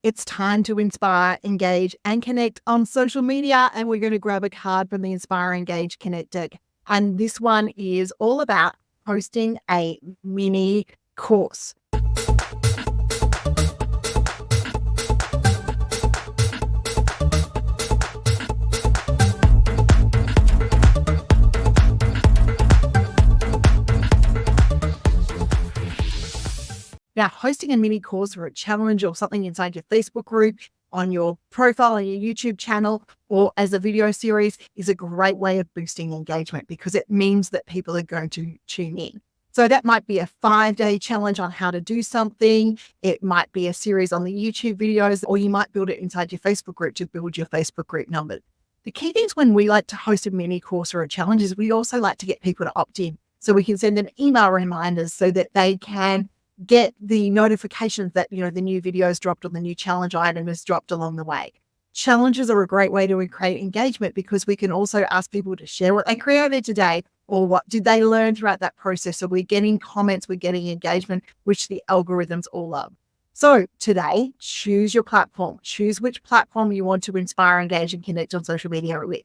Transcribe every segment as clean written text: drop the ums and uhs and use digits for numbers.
It's time to inspire, engage, and connect on social media. And we're going to grab a card from the Inspire, Engage, Connect deck. And this one is all about hosting a mini course. Now, hosting a mini course or a challenge or something inside your Facebook group, on your profile, on your YouTube channel, or as a video series is a great way of boosting engagement because it means that people are going to tune in. So that might be a 5-day challenge on how to do something. It might be a series on the YouTube videos, or you might build it inside your Facebook group to build your Facebook group numbers. The key things when we like to host a mini course or a challenge is we also like to get people to opt in. So we can send them email reminders so that they can get the notifications that, the new video is dropped or the new challenge item is dropped along the way. Challenges are a great way to create engagement because we can also ask people to share what they created today or what did they learn throughout that process. So we're getting comments, we're getting engagement, which the algorithms all love. So today, choose your platform. Choose which platform you want to inspire, engage, and connect on social media with.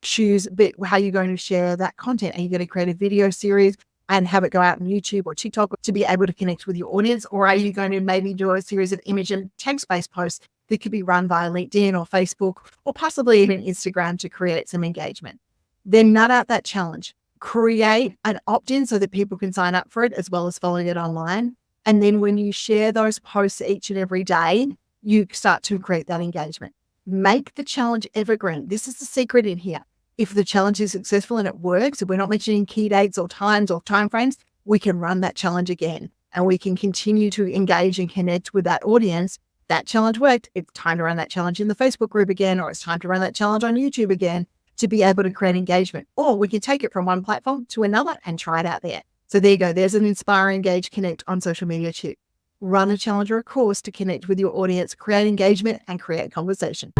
Choose how you're going to share that content. Are you going to create a video series and have it go out on YouTube or TikTok to be able to connect with your audience? Or are you going to maybe do a series of image and text-based posts that could be run via LinkedIn or Facebook or possibly even Instagram to create some engagement? Then nut out that challenge. Create an opt-in so that people can sign up for it as well as following it online. And then when you share those posts each and every day, you start to create that engagement. Make the challenge evergreen. This is the secret in here. If the challenge is successful and it works, if we're not mentioning key dates or times or timeframes, we can run that challenge again and we can continue to engage and connect with that audience. That challenge worked. It's time to run that challenge in the Facebook group again, or it's time to run that challenge on YouTube again to be able to create engagement. Or we can take it from one platform to another and try it out there. So there you go. There's an Inspire, Engage, Connect on social media too. Run a challenge or a course to connect with your audience, create engagement, and create conversation.